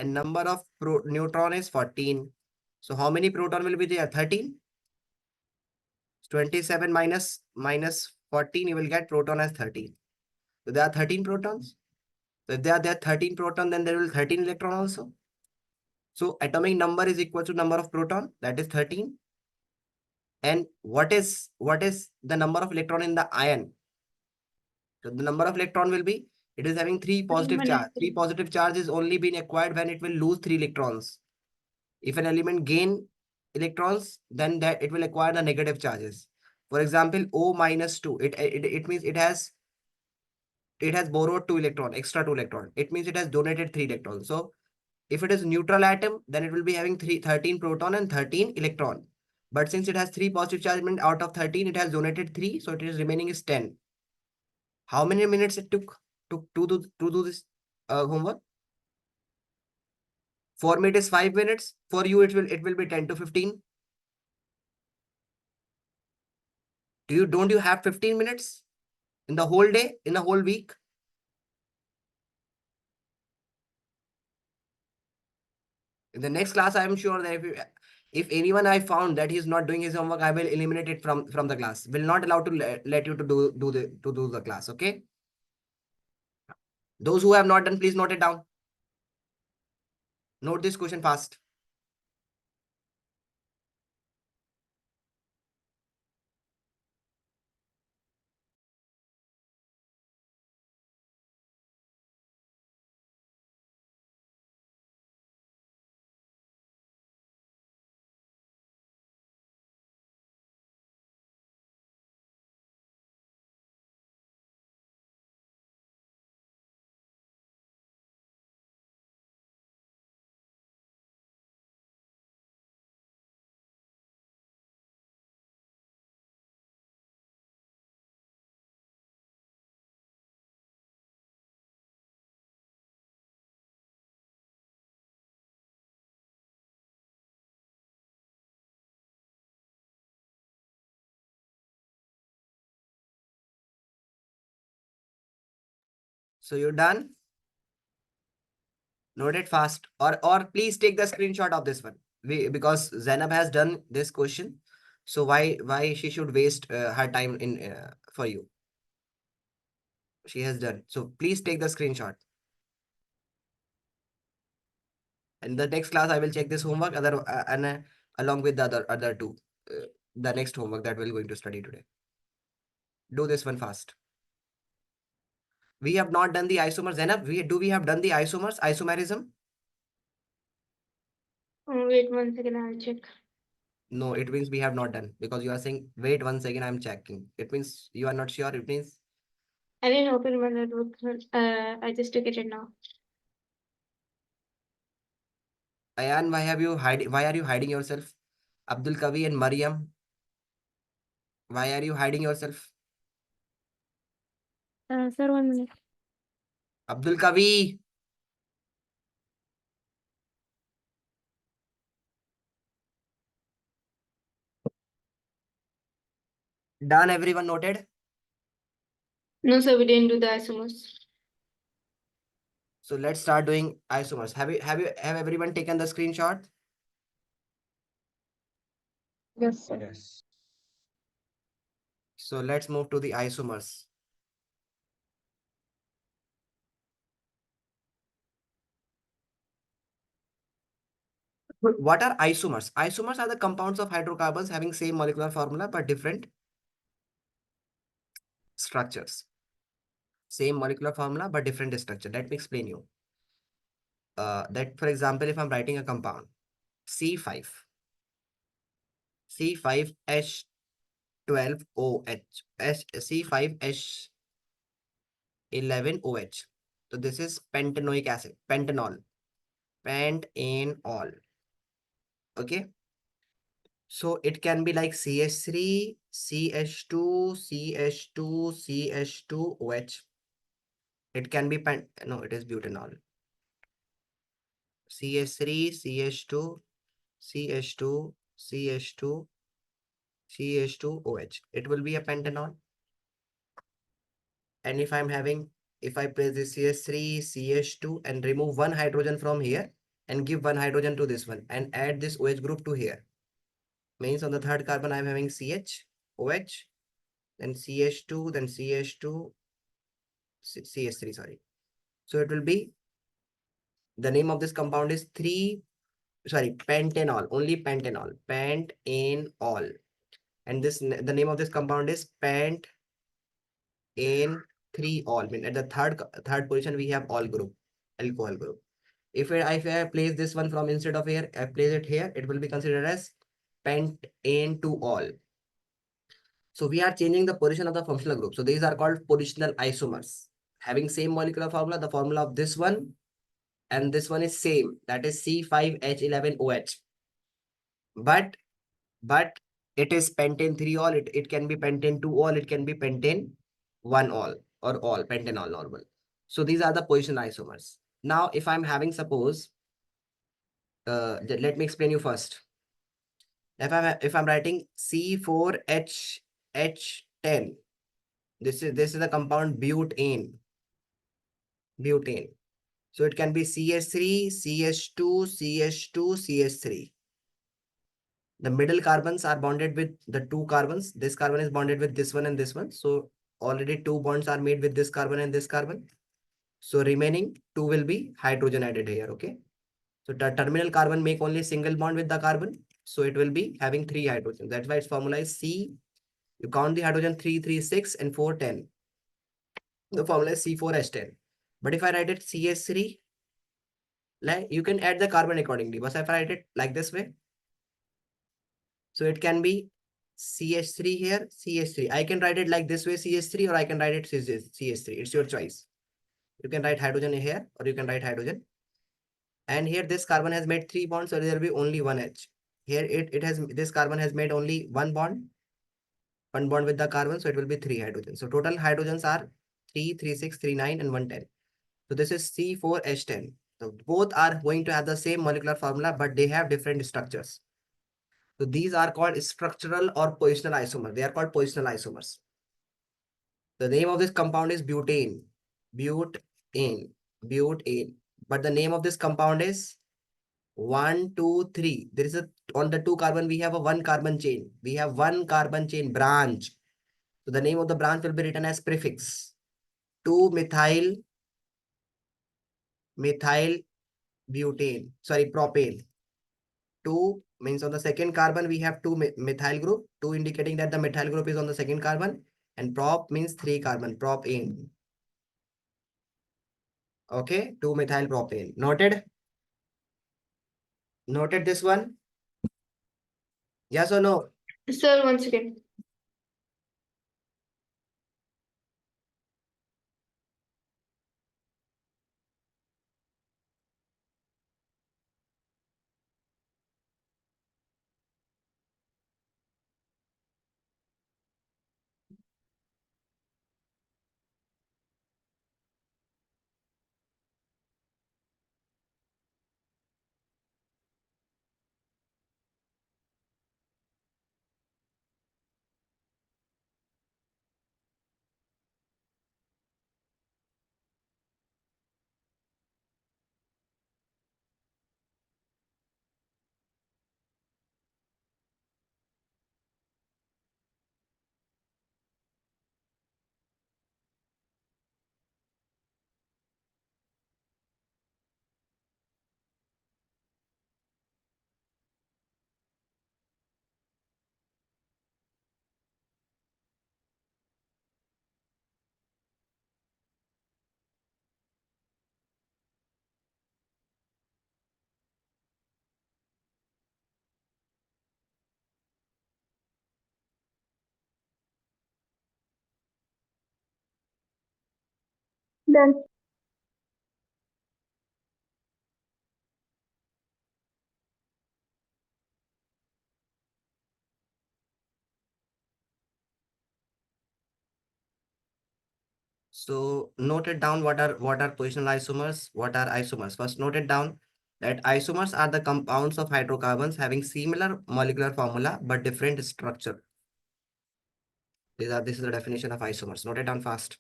and number of neutron is 14. So how many proton will be there? 13. 27 minus 14, you will get proton as 13. So there are 13 protons. So if there are 13 proton, then there will be 13 electron also. So atomic number is equal to number of proton, that is 13. And what is the number of electron in the ion? So the number of electron will be, it is having 3 positive charge. 3 positive charge is only being acquired when it will lose 3 electrons. If an element gain electrons, then that it will acquire the negative charges. For example, O minus 2, it means it has borrowed 2 electron, extra 2 electron. It means it has donated 3 electrons. So if it is neutral atom, then it will be having 13 proton and 13 electron. But since it has 3 positive charge, means out of 13, it has donated 3. So it is remaining is 10. How many minutes it took to do this homework? For me, it is 5 minutes. For you, it will be 10 to 15. Don't you have 15 minutes in the whole day, in the whole week? In the next class, I am sure that if anyone I found that he is not doing his homework, I will eliminate it from the class. Will not allow to let you to do the class. Okay. Those who have not done, please note it down. Note this question fast. So you're done. Note it fast, or please take the screenshot of this one. Because Zainab has done this question, so why she should waste her time in for you? She has done. So please take the screenshot. And the next class, I will check this homework along with the other two, the next homework that we're going to study today. Do this one fast. We have not done the isomers. Zainab, we have done the isomers, isomerism? Wait 1 second, I'll check. No, it means we have not done, because you are saying, wait 1 second, I'm checking. It means you are not sure. It means I didn't open my notebook. I just took it now. Ayan, why are you hiding yourself? Abdul Kavi and Mariam, why are you hiding yourself? Sir, 1 minute. Abdul Kavi. Done, everyone noted? No, sir, we didn't do the isomers. So let's start doing isomers. Have everyone taken the screenshot? Yes, sir. Yes. So let's move to the isomers. What are isomers? Isomers are the compounds of hydrocarbons having same molecular formula but different structures. Same molecular formula but different structure. Let me explain you. That for example, if I'm writing a compound C5, C5H12OH, C5H11OH. So this is pentanoic acid, pentanol, pentanol. Okay. So it can be like CH3, CH2, CH2, CH2OH. It can be no, it is butanol. CH3, CH2, CH2, CH2, CH2OH. It will be a pentanol. And if I place this CH3, CH2 and remove one hydrogen from here, and give one hydrogen to this one and add this OH group to here. Means on the third carbon, I'm having CH, OH, then CH2, then CH2, CH3, sorry. So it will be, the name of this compound is pentanol, only pentanol, pentanol. And this, the name of this compound is pent in 3-ol. I mean, at the third position, we have all group, alcohol group. If I place this one from instead of here, I place it here, it will be considered as pent-in-2-ol. So we are changing the position of the functional group. So these are called positional isomers. Having same molecular formula, the formula of this one and this one is same. That is C5H11OH. But it is pentane 3-ol. It can be pentane 2-ol. It can be pentane 1-ol or all pentanol normal. So these are the positional isomers. Now, if I'm having, suppose, let me explain you first. If I'm writing C4H10, this is the compound butane. Butane. So it can be CH3, CH2, CH2, CH3. The middle carbons are bonded with the two carbons. This carbon is bonded with this one and this one. So already two bonds are made with this carbon and this carbon. So remaining two will be hydrogen added here. Okay. So the terminal carbon make only single bond with the carbon. So it will be having 3 hydrogens. That's why its formula is C. You count the hydrogen 3, 3, 6 and 4, 10. The formula is C4H10. But if I write it CH3, like you can add the carbon accordingly. But if I write it like this way, so it can be CH3 here, CH3. I can write it like this way, CH3, or I can write it CH3. It's your choice. You can write hydrogen here, or you can write hydrogen. And here this carbon has made 3 bonds, so there will be only one H. Here this carbon has made only one bond with the carbon, so it will be 3 hydrogens. So total hydrogens are 3, 3, 6, 3, 9, and 1, 10. So this is C4H10. So both are going to have the same molecular formula, but they have different structures. So these are called structural or positional isomers. They are called positional isomers. The name of this compound is butane. Butane. Butane. But the name of this compound is 1, 2, 3. There is on the 2 carbon, we have a 1 carbon chain. We have 1 carbon chain branch. So the name of the branch will be written as prefix. 2-methyl butane. Sorry, propane. 2 means on the second carbon, we have 2 methyl group. 2 indicating that the methyl group is on the second carbon. And prop means 3 carbon, propane. Okay, 2-methyl propane. Noted? Noted this one? Yes or no? Sir, once again. Done. So note it down, what are positional isomers, what are isomers. First, note it down that isomers are the compounds of hydrocarbons having similar molecular formula but different structure. This is the definition of isomers. Note it down fast.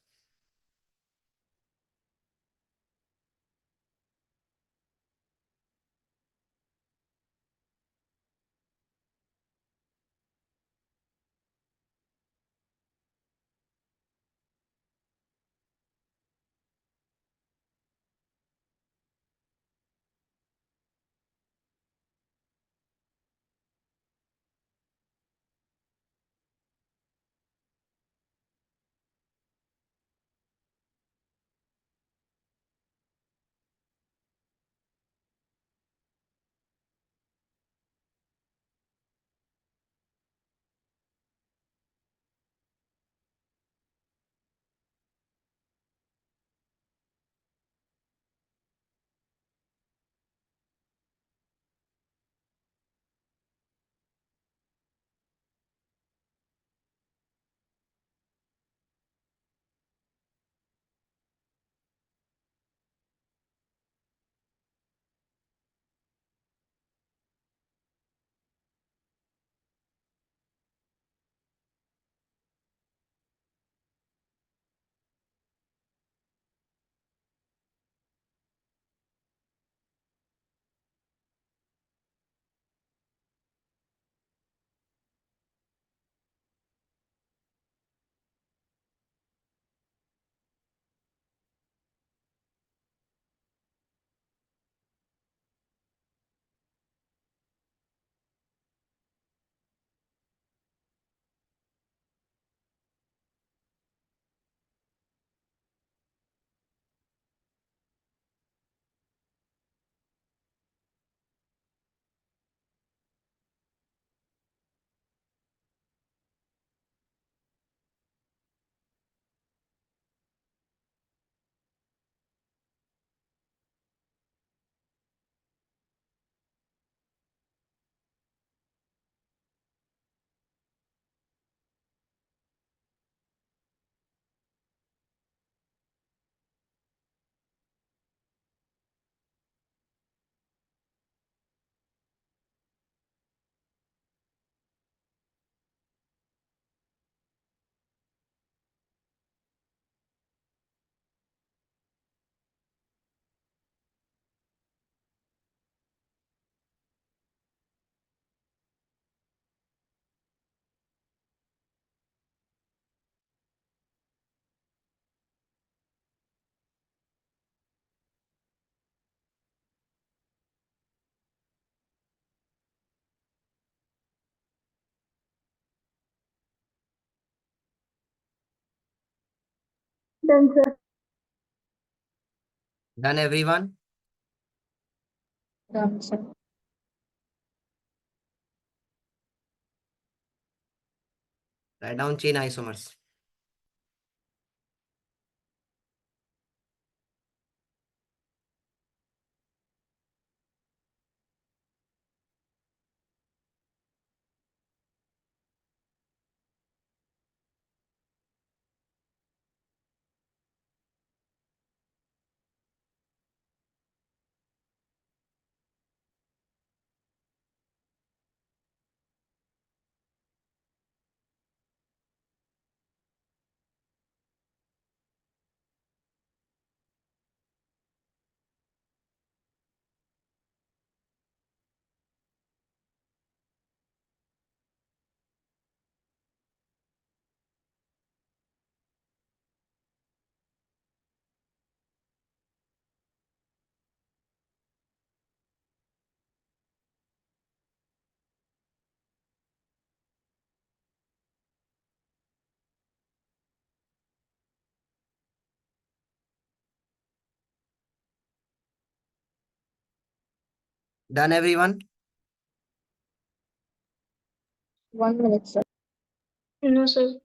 Done, sir. Done, everyone? Done, sir. Write down chain isomers. Done, everyone? 1 minute, sir. No, sir.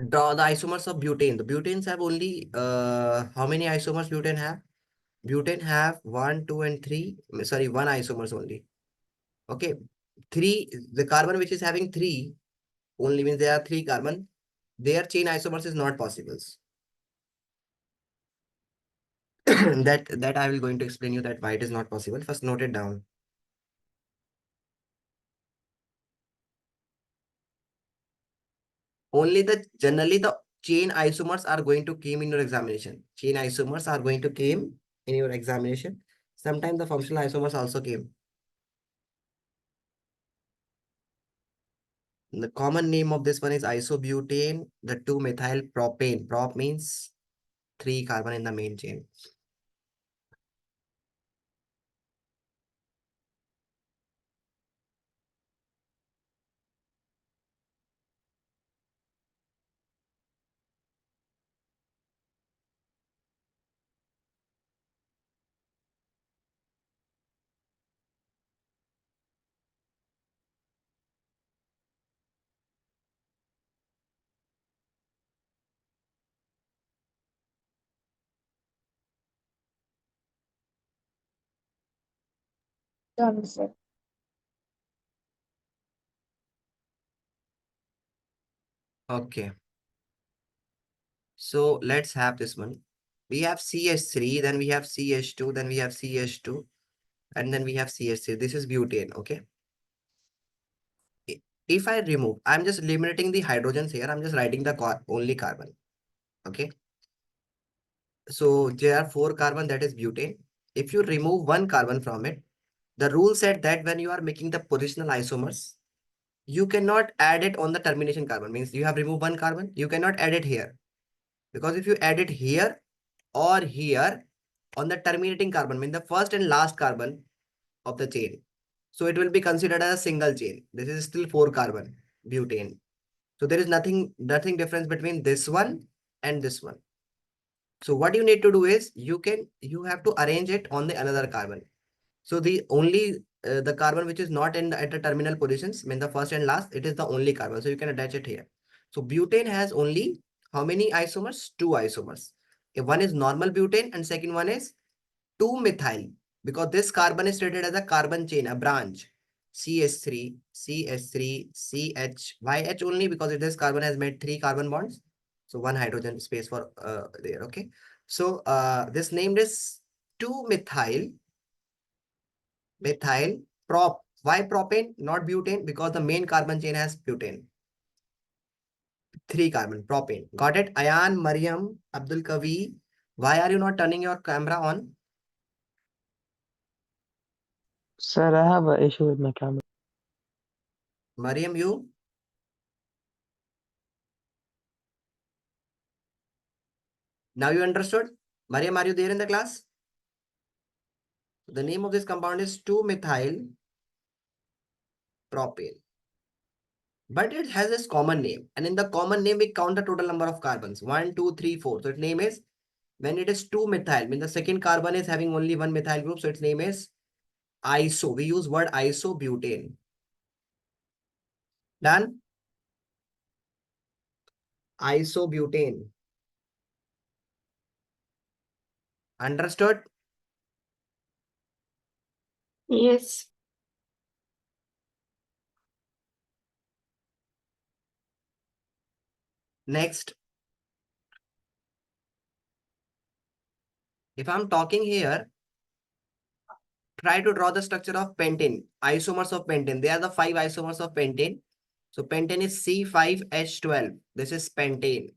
Draw the isomers of butane. The butanes have only how many isomers butane have? Butane have 1, 2, and 3. Sorry, one isomers only. Okay. Three, the carbon which is having three only means there are three carbon. Their chain isomers is not possible. That I will going to explain you that why it is not possible. First note it down. Only the generally the chain isomers are going to came in your examination. Chain isomers are going to came in your examination. Sometimes the functional isomers also came. The common name of this one is isobutane, the 2-methyl propane. Prop means three carbon in the main chain. Done, sir. Okay. So let's have this one. We have CH3, then we have CH2, then we have CH2, and then we have CH3. This is butane, okay? If I remove, I'm just eliminating the hydrogens here. I'm just writing the only carbon, okay? So there are 4 carbon, that is butane. If you remove one carbon from it, the rule said that when you are making the positional isomers, you cannot add it on the termination carbon. Means you have removed one carbon, you cannot add it here. Because if you add it here or here on the terminating carbon, means the first and last carbon of the chain, so it will be considered as a single chain. This is still 4 carbon butane. So there is nothing difference between this one and this one. So what you need to do is you have to arrange it on the another carbon. So the only the carbon which is not in at the terminal positions, mean the first and last, it is the only carbon. So you can attach it here. So butane has only how many isomers? 2 isomers. If one is normal butane and second one is 2-methyl, because this carbon is treated as a carbon chain, a branch. CH3, CH3, CH. Why H only? Because this carbon has made 3 carbon bonds. So one hydrogen space for there. Okay. So this named is 2-methyl prop. Why propane, not butane? Because the main carbon chain has butane. 3 carbon, propane. Got it? Ayan, Mariam, Abdul Kavi. Why are you not turning your camera on? Sir, I have an issue with my camera. Mariam, you? Now you understood? Mariam, are you there in the class? The name of this compound is 2-methyl propane. but it has this common name. And in the common name, we count the total number of carbons. 1, 2, 3, 4. So its name is, when it is 2-methyl, means the second carbon is having only one methyl group. So its name is iso. We use word isobutane. Done? Isobutane. Understood? Yes. Next, if I'm talking here, try to draw the structure of pentane, isomers of pentane. They are the 5 isomers of pentane. So pentane is C5H12. This is pentane.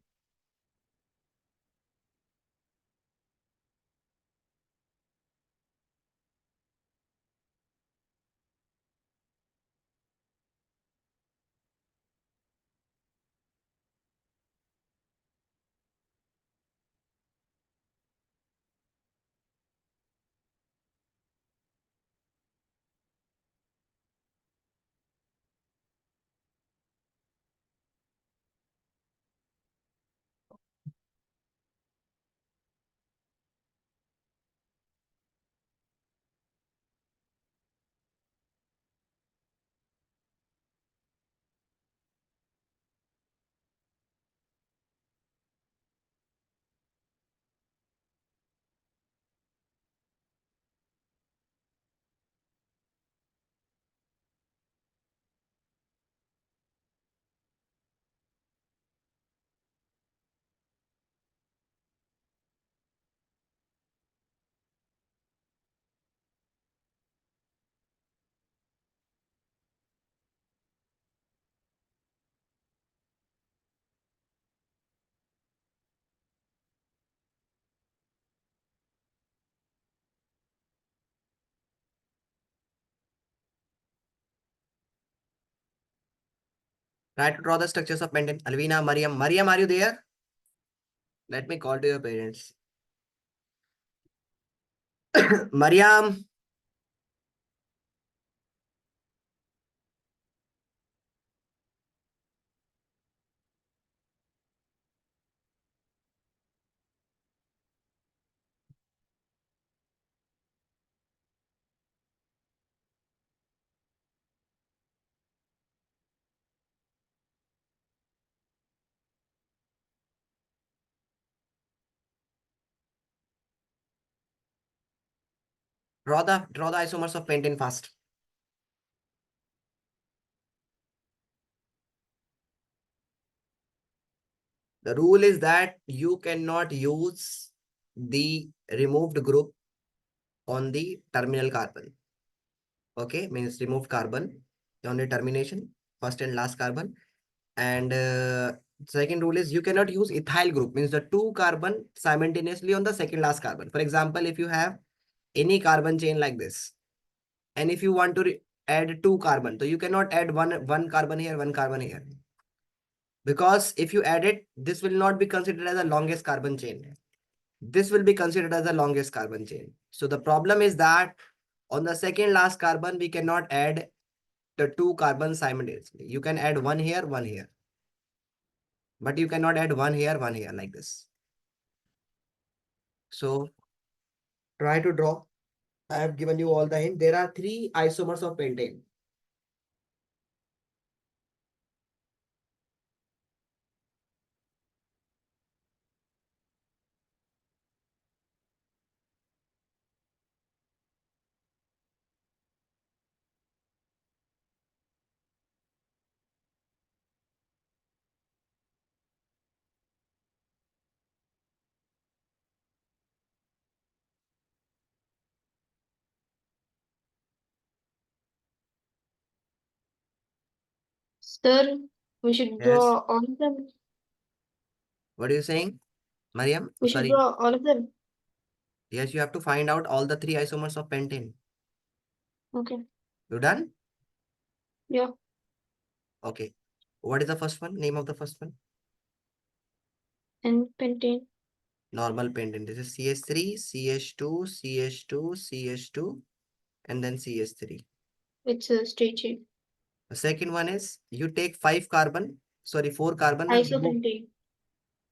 Try to draw the structures of pentane. Alvina, Mariam. Mariam, are you there? Let me call to your parents. Mariam. Draw the isomers of pentane fast. The rule is that you cannot use the removed group on the terminal carbon. Okay, means removed carbon on the termination, first and last carbon. And second rule is you cannot use ethyl group, means the 2 carbon simultaneously on the second last carbon. For example, if you have any carbon chain like this, and if you want to add 2 carbon, so you cannot add one carbon here, 1 carbon here. Because if you add it, this will not be considered as the longest carbon chain. This will be considered as the longest carbon chain. So the problem is that on the second last carbon, we cannot add the 2 carbons simultaneously. You can add one here, but you cannot add one here like this. So try to draw. I have given you all the hint. There are 3 isomers of pentane. Sir, we should Yes. draw all of them. What are you saying, Mariam? We should Sorry. draw all of them. Yes, you have to find out all the 3 isomers of pentane. Okay. You done? Yeah. Okay. What is the first one? Name of the first one? And pentane. Normal pentane. This is CH3, CH2, CH2, CH2, and then CH3. It's a straight shape. The second one is you take 4 carbon and remove. Isopentane.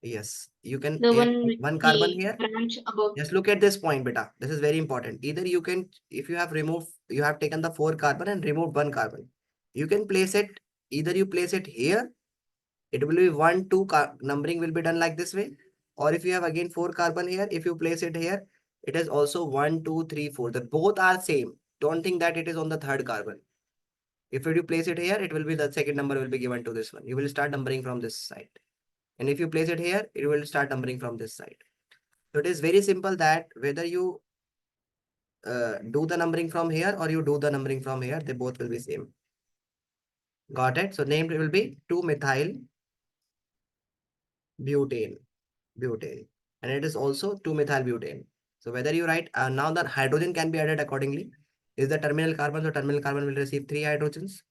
Yes, you can The add one with one carbon the here. branch above. Just look at this point, beta. This is very important. Either you can, if you have removed, you have taken the 4 carbon and removed 1 carbon. You can place it, either you place it here, it will be 1, 2, numbering will be done like this way. Or if you have again 4 carbon here, if you place it here, it is also 1, 2, 3, 4. The both are same. Don't think that it is on the third carbon. If you place it here, it will be the second number will be given to this one. You will start numbering from this side. And if you place it here, it will start numbering from this side. So it is very simple that whether you do the numbering from here or you do the numbering from here, they both will be same. Got it? So name will be 2-methyl butane, butane, and it is also 2-methyl butane. So whether you write now the hydrogen can be added accordingly. Is the terminal carbon, so terminal carbon will receive 3 hydrogens,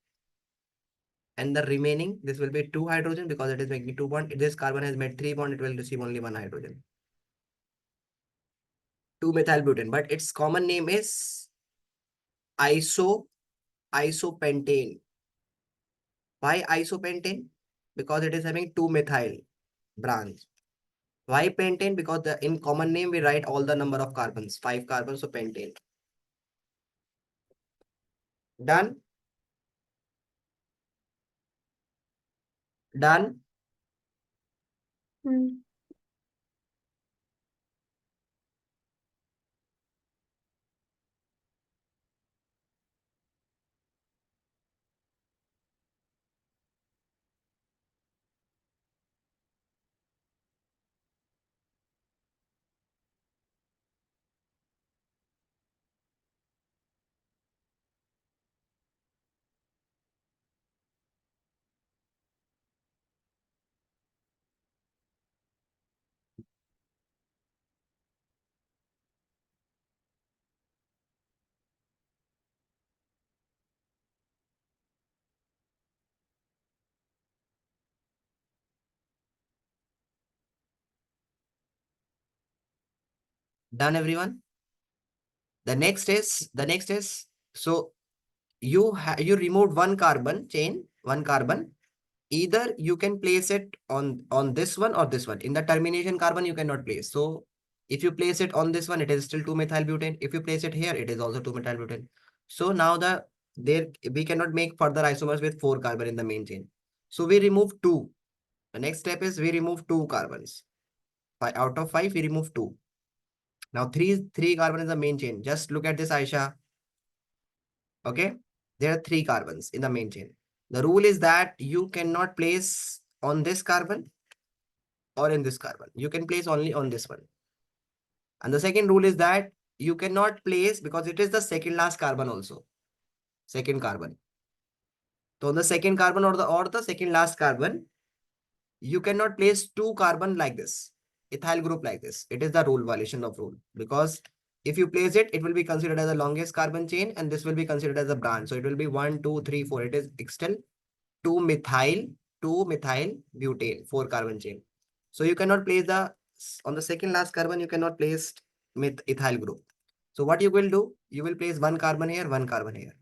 and the remaining this will be 2 hydrogen because it is making 2 bond. If this carbon has made 3 bond, it will receive only 1 hydrogen. 2-methyl butane, but its common name is isopentane. Why isopentane? Because it is having 2-methyl branch. Why pentane? Because in common name we write all the number of carbons, 5 carbons, so pentane. Done? Done? Mm. Done, everyone? The next is so you removed 1 carbon chain, 1 carbon. Either you can place it on this one or this one. In the termination carbon, you cannot place. So if you place it on this one, it is still 2-methyl butane. If you place it here, it is also 2-methyl butane. So now there we cannot make further isomers with 4 carbon in the main chain. So we remove 2. The next step is we remove 2 carbons. Out of 5, we remove 2. Now three carbon is the main chain. Just look at this, Aisha. Okay, there are 3 carbons in the main chain. The rule is that you cannot place on this carbon or in this carbon. You can place only on this one. And the second rule is that you cannot place because it is the second last carbon also. Second carbon. So on the second carbon or the second last carbon, you cannot place 2 carbon like this. Ethyl group like this. It is the rule, violation of rule. Because if you place it, it will be considered as the longest carbon chain and this will be considered as a branch. So it will be 1, 2, 3, 4. It is still 2-methyl butane, 4 carbon chain. So you cannot place on the second last carbon, you cannot place ethyl group. So what you will do, you will place 1 carbon here, 1 carbon here.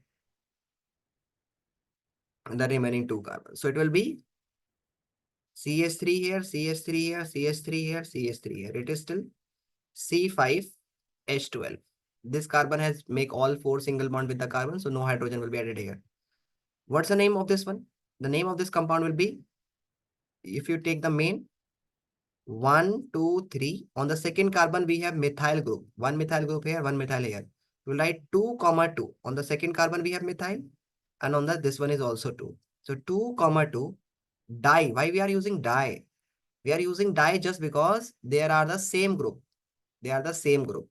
And the remaining 2 carbons. So it will be CH3 here, CH3 here, CH3 here, CH3 here. It is still C5H12. This carbon has make all 4 single bond with the carbon, so no hydrogen will be added here. What's the name of this one? The name of this compound will be, if you take the main, 1, 2, 3. On the second carbon, we have methyl group. 1 methyl group here, 1 methyl here. We'll write 2, 2. On the second carbon, we have methyl. And on this one is also 2. So 2, 2. Di. Why we are using di? We are using di just because they are the same group. They are the same group.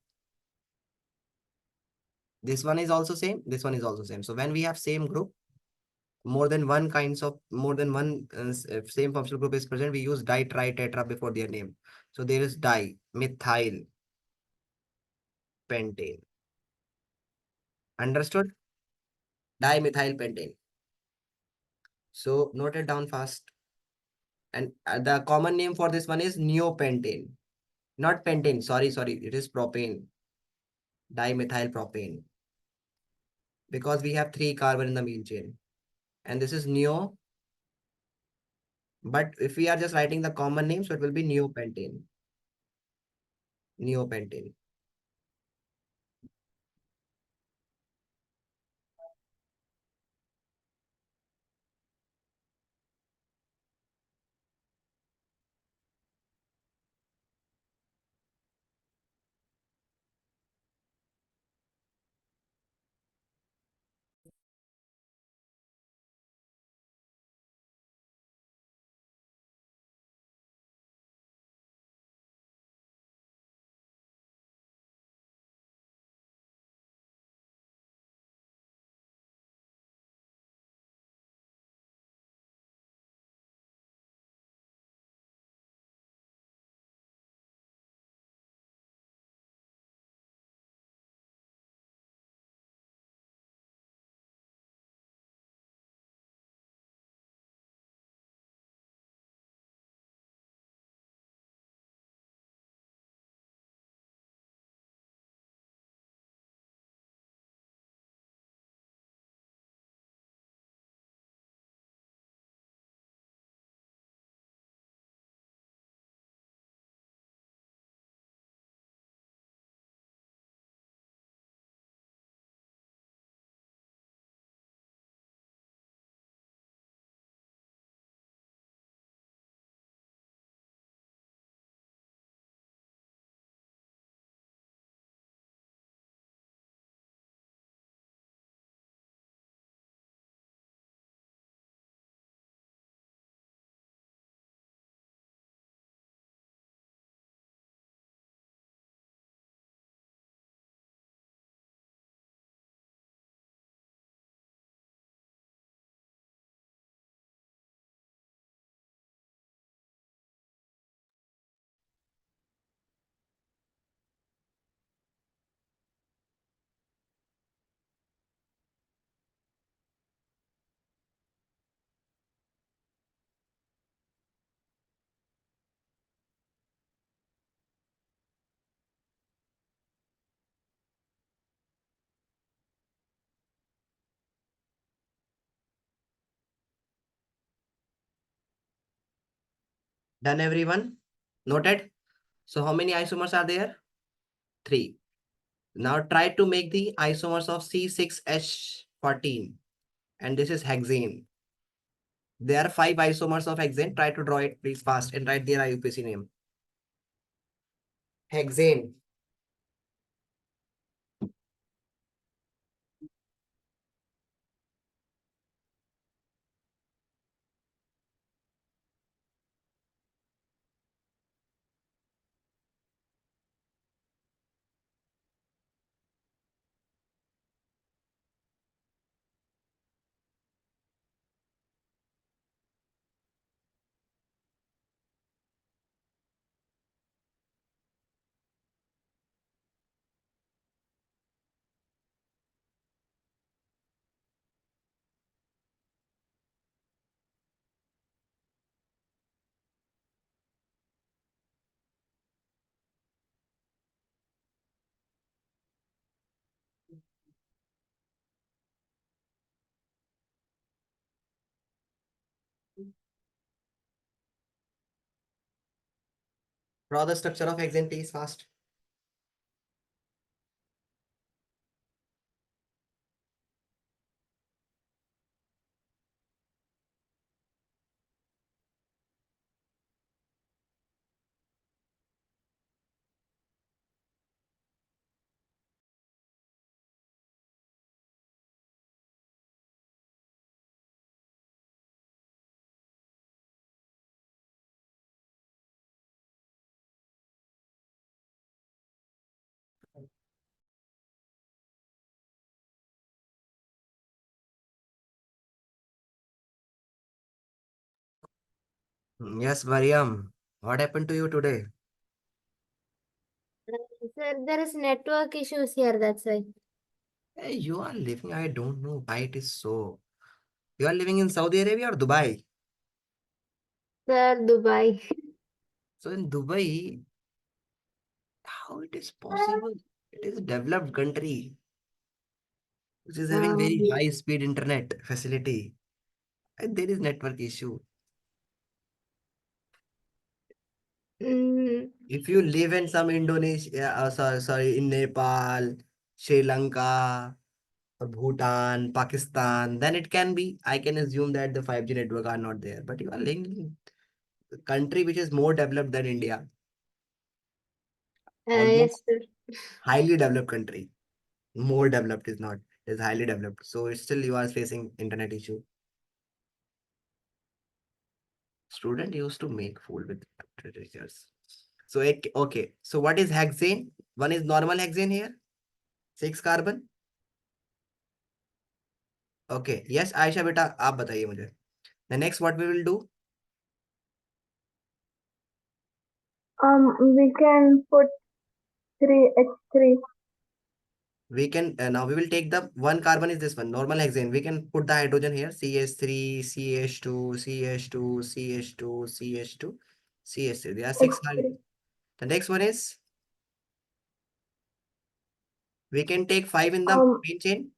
This one is also same. This one is also same. So when we have same group, more than one same functional group is present, we use di, tri, tetra before their name. So there is di, methyl pentane. Understood? Dimethyl pentane. So note it down fast. And the common name for this one is neopentane. Not pentane. Sorry. It is propane. Dimethyl propane. Because we have 3 carbon in the main chain. and this is neo. But if we are just writing the common name, so it will be neopentane. Neopentane. Done, everyone? Noted? So how many isomers are there? 3. Now try to make the isomers of C6H14. And this is hexane. There are 5 isomers of hexane. Try to draw it please fast and write their IUPAC name. Hexane. Draw the structure of hexane please fast. Yes, Mariam. What happened to you today? Sir, there is network issues here, that's why. Hey, you are living, I don't know why it is so. You are living in Saudi Arabia or Dubai? Sir, Dubai. So in Dubai, how it is possible? It is a developed country which is having very Um, high speed internet facility. And there is network issue. Mm, If you live in some Indonesia, sorry, in Nepal, Sri Lanka, or Bhutan, Pakistan, then it can be. I can assume that the 5G network are not there. But you are living in a country which is more developed than India, yes, almost sir. highly developed country. More developed is not, is highly developed. So it's still you are facing internet issue. Student used to make fool with teachers. So okay. So what is hexane? One is normal hexane here. 6 carbon. Okay. Yes, Aisha beta, आप बताइए मुझे. The next what we will do? We can put 3H3. We can now we will take the one carbon is this one normal hexane. We can put the hydrogen here. CH3, CH2, CH2, CH2, CH2, CH3. There are 6 carbon. H3. The next one is we can take 5 in the Um, main chain.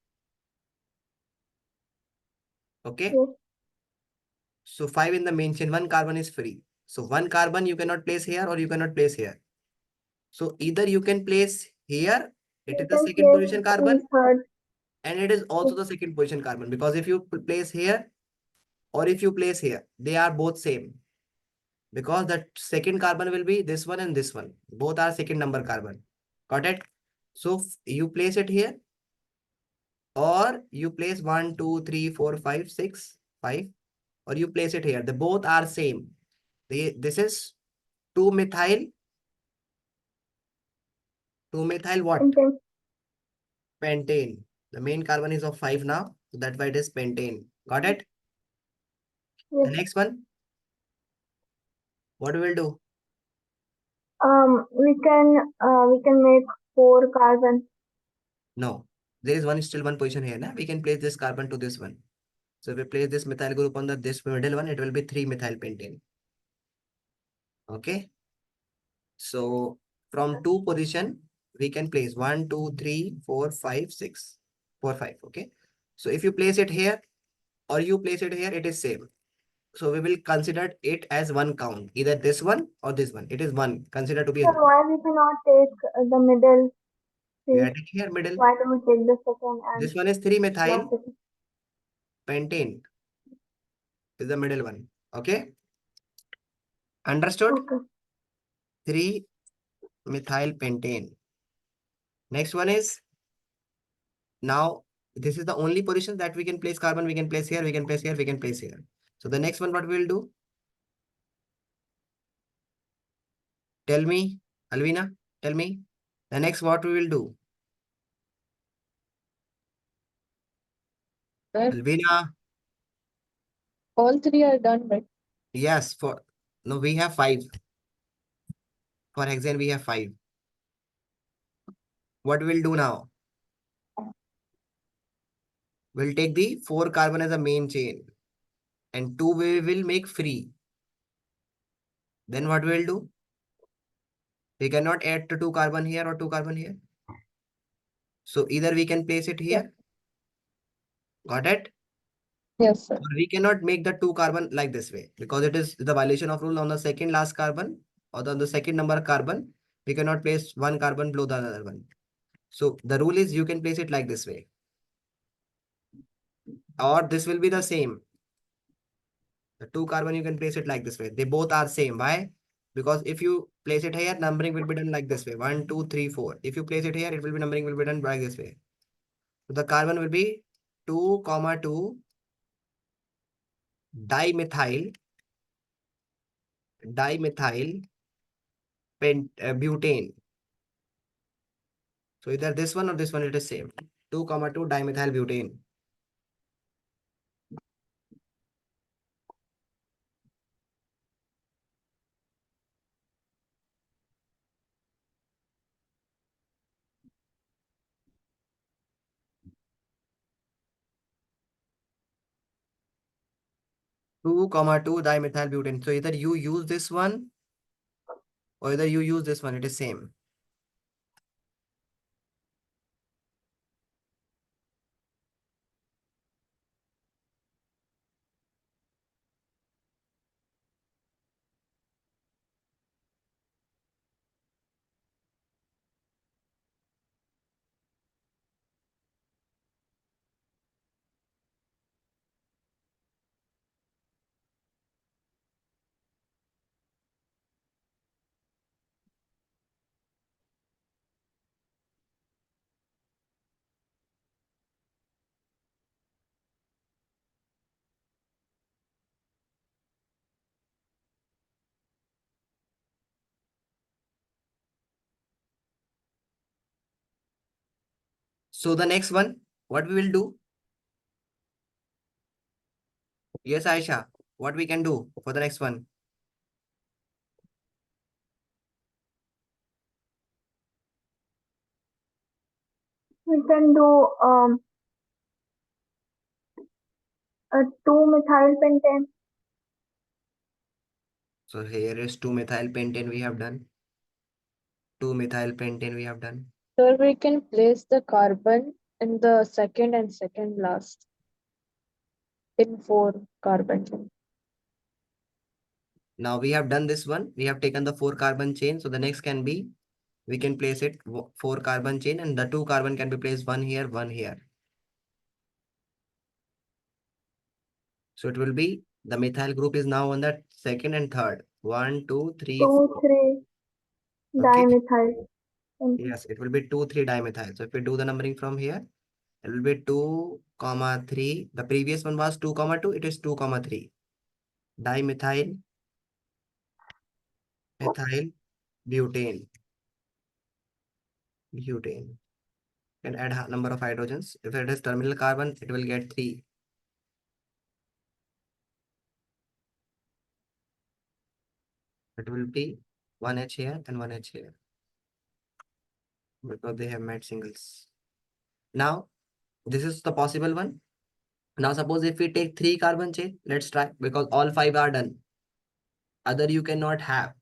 Okay. yes, So 5 in the main chain, one carbon is free. So one carbon you cannot place here or you cannot place here. So either you can place here, it we is the can second place position in carbon, third. and it is also the second position carbon, because if you place here or if you place here, they are both same, because the second carbon will be this one and this one. Both are second number carbon. Got it? So you place it here or you place 1, 2, 3, 4, 5, 6, 5, or you place it here. They both are same. This is 2-methyl. 2-methyl what? Pentane. Pentane. The main carbon is of 5 now. So that's why it is pentane. Got it? The Yes. next one, what we will do? We can make 4 carbon. No. There is one still one position here. Na? We can place this carbon to this one. So if we place this methyl group on the this middle one, it will be 3-methyl pentane. Okay. So from 2 position, we can place 1, 2, 3, 4, 5, 6. 4, 5. Okay. So if you place it here or you place it here, it is same. So we will consider it as one count, either this one or this one. It is one, consider to be So as one. why we cannot take the middle We three? are taking here middle. Why do we take the second and This one is 3-methyl last second? pentane, is the middle one. Okay. Understood? Okay. 3-methyl pentane. Next one is, now this is the only position that we can place carbon. We can place here, we can place here, we can place here. So the next one, what we will do? Tell me, Alvina, tell me. The next what we will do? Sir, Alvina, all three are done, right? yes, for no, we have 5. For hexane, we have 5. What we'll do now? We'll take the 4 carbon as a main chain and 2 we will make free. Then what we'll do? We cannot add to 2 carbon here or 2 carbon here. So either we can place it here. Got it? Yes, sir. Or we cannot make the 2 carbon like this way, because it is the violation of rule on the second last carbon or the second number carbon. We cannot place one carbon below the other one. So the rule is you can place it like this way. Or this will be the same. The 2 carbon you can place it like this way. They both are same. Why? Because if you place it here, numbering will be done like this way. 1, 2, 3, 4. If you place it here, it will be numbering will be done like this way. So the carbon will be 2, 2 dimethyl butane. So either this one or this one, it is same. 2, 2 dimethyl butane. Two comma 2 dimethyl butane. So either you use this one or either you use this one. It is same. So the next one, what we will do? Yes, Aisha, what we can do for the next one? We can do a 2-methyl pentane. So here is 2-methyl pentane we have done. 2-methyl pentane we have done. Sir, we can place the carbon in the second and second last in 4 carbon chain. Now we have done this one. We have taken the 4-carbon chain. So the next can be, we can place it 4-carbon chain, and the 2 carbon can be placed one here, one here. So it will be, the methyl group is now on the second and third. 1, 2, 3, 2, 4. 3 Okay. dimethyl pentane. Yes, it will be 2, 3 dimethyl. So if we do the numbering from here, it will be 2, 3. The previous one was 2, 2. It is 2, 3. Dimethyl, methyl, butane. Butane. Can add number of hydrogens. If it is terminal carbon, it will get 3. It will be 1H here and 1H here, because they have made singles. Now, this is the possible one. Now, suppose if we take 3-carbon chain, let's try, because all 5 are done. Other you cannot have.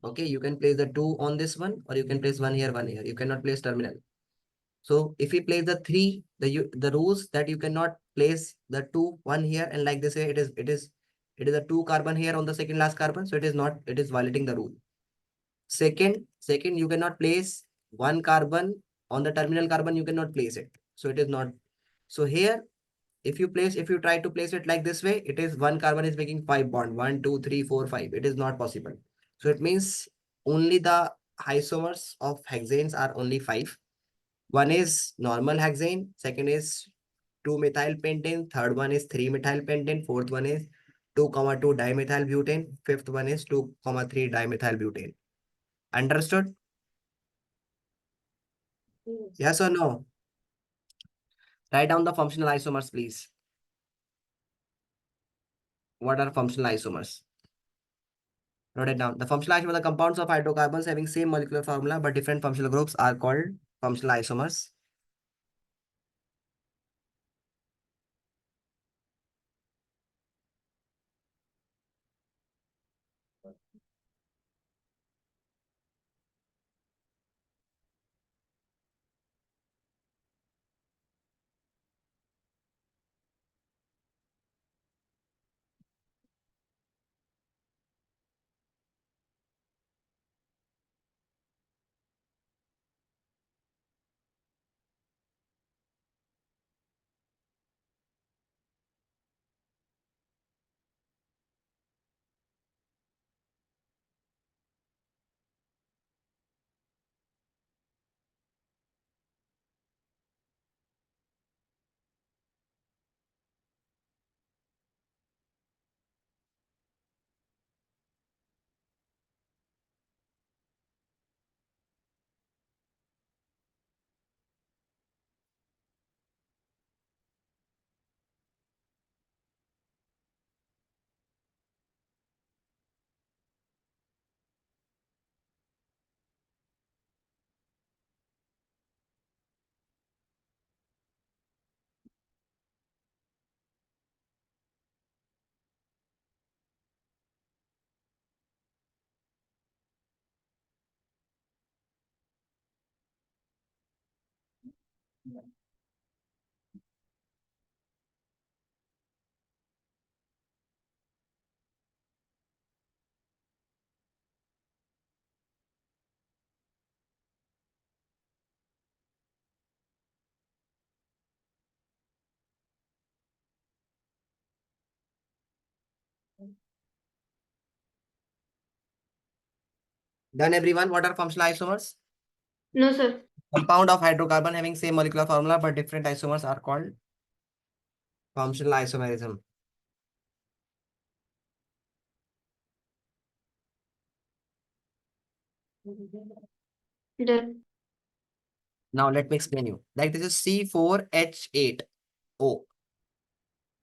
Okay, you can place the 2 on this one, or you can place 1 here, 1 here. You cannot place terminal. So if we place the 3, the rules that you cannot place the 2, 1 here, and like this, it is a 2-carbon here on the second last carbon. So it is not, it is violating the rule. Second, you cannot place 1 carbon on the terminal carbon, you cannot place it. So it is not. So here, if you try to place it like this way, it is 1 carbon is making 5 bond, 1, 2, 3, 4, 5. It is not possible. So it means only the isomers of hexanes are only 5. One is normal hexane, second is 2-methyl pentane, third one is 3-methyl pentane, fourth one is 2, 2 dimethyl butane, fifth one is 2, 3 dimethyl butane. Understood? Yes or no? Write down the functional isomers, please. What are functional isomers? Note it down. The functional isomers are the compounds of hydrocarbons having same molecular formula but different functional groups are called functional isomers. Done, everyone? What are functional isomers? No, sir. Compound of hydrocarbon having same molecular formula but different isomers are called functional isomerism. Done. Now let me explain you. Like this is C4H8O.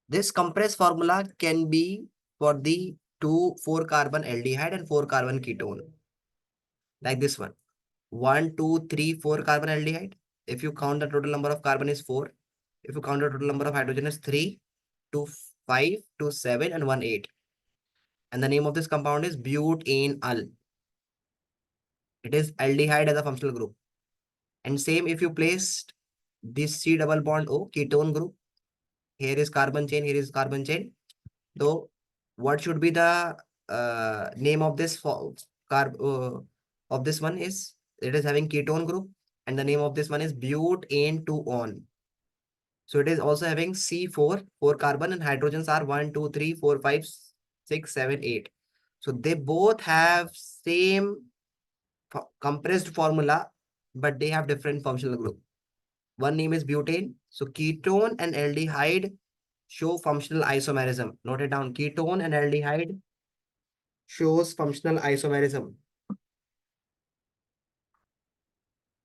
This compressed formula can be for the 4 carbon aldehyde and 4 carbon ketone. Like this one. 1, 2, 3, 4 carbon aldehyde. If you count the total number of carbon is 4. If you count the total number of hydrogen is 3, 2, 5, 2, 7, and 1, 8. And the name of this compound is butanol. It is aldehyde as a functional group. And same if you placed this C double bond O ketone group. Here is carbon chain, here is carbon chain. So what should be the name of this of this one is, it is having ketone group, and the name of this one is butane-2-on. So it is also having C4, 4 carbon, and hydrogens are 1, 2, 3, 4, 5, 6, 7, 8. So they both have same compressed formula, but they have different functional group. One name is butane. So ketone and aldehyde show functional isomerism. Note it down. Ketone and aldehyde shows functional isomerism.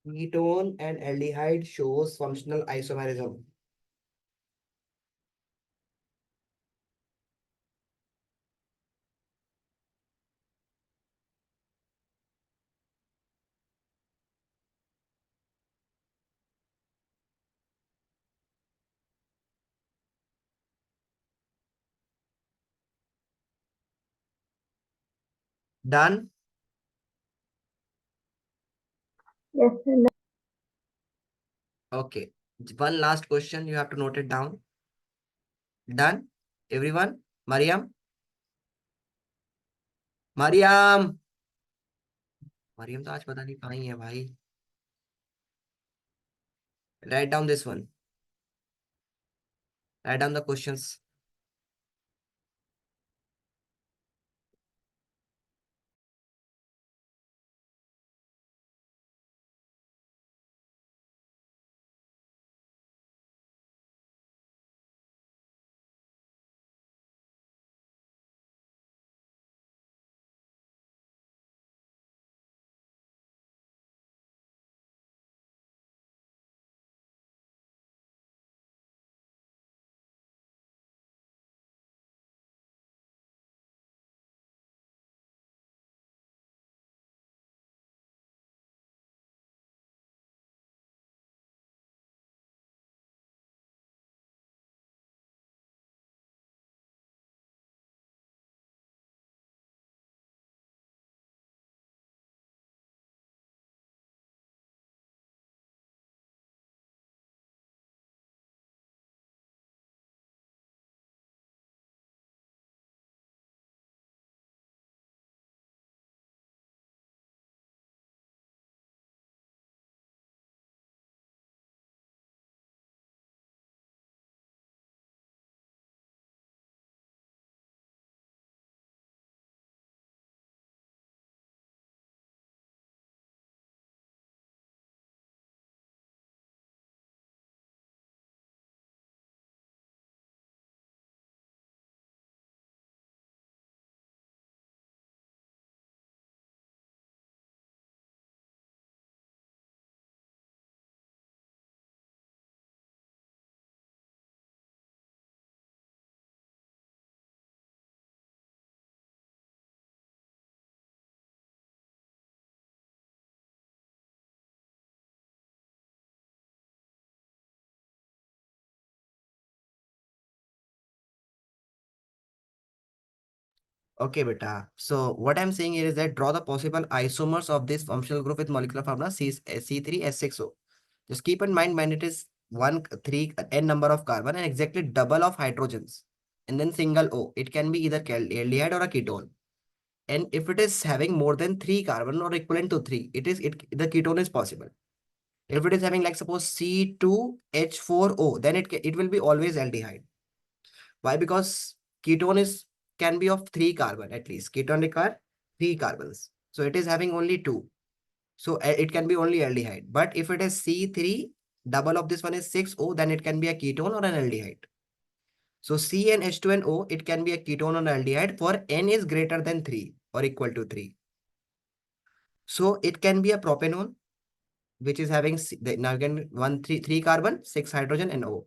Ketone and aldehyde shows functional isomerism. Done? Yes, sir. Okay. One last question. You have to note it down. Done? Everyone? Mariam? Mariam! Mariam तो आज पता नहीं कहाँ ही है भाई. Write down this one. Write down the questions. Okay, beta. So what I'm saying here is that draw the possible isomers of this functional group with molecular formula C3H6O. Just keep in mind when it is 1, 3, n number of carbon and exactly double of hydrogens and then single O. It can be either aldehyde or a ketone. And if it is having more than 3 carbon or equivalent to 3, the ketone is possible. If it is having like suppose C2H4O, then it will be always aldehyde. Why? Because ketone can be of 3 carbon at least. Ketone require 3 carbons. So it is having only 2. So it can be only aldehyde. But if it is C3, double of this one is 6O, then it can be a ketone or an aldehyde. So C and H2 and O, it can be a ketone or aldehyde for N is greater than 3 or equal to 3. So it can be a propanone, which is having now again three carbon, 6 hydrogen and O.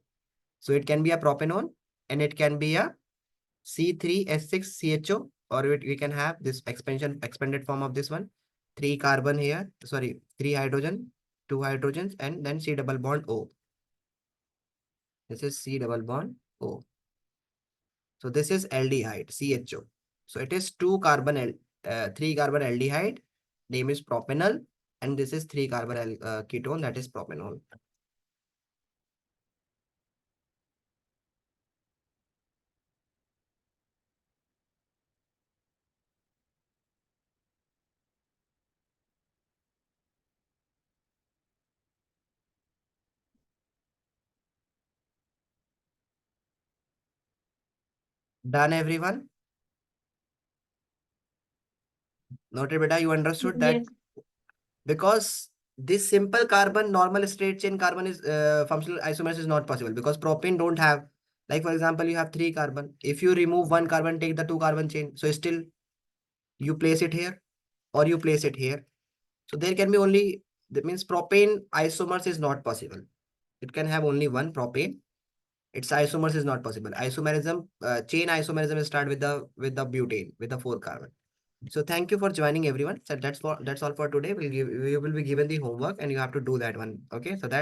So it can be a propanone and it can be a C3H6CHO, or we can have this expanded form of this one. 3 carbon here, sorry, 3 hydrogen, 2 hydrogens, and then C double bond O. This is C double bond O. So this is aldehyde, CHO. So it is 3 carbon aldehyde, name is propanol, and this is 3 carbon ketone, that is propanol. Done, everyone? Noted, beta, you understood that? Yes. Because this simple carbon, normal straight chain carbon is functional isomers is not possible, because propane don't have, like for example, you have 3 carbon. If you remove 1 carbon, take the 2 carbon chain. So still you place it here or you place it here. So there can be only, that means propane isomers is not possible. It can have only one propane. Its isomers is not possible. Isomerism, chain isomerism start with the butane, with the 4 carbon. So thank you for joining, everyone. So that's all for today. We will be given the homework and you have to do that one. Okay. So that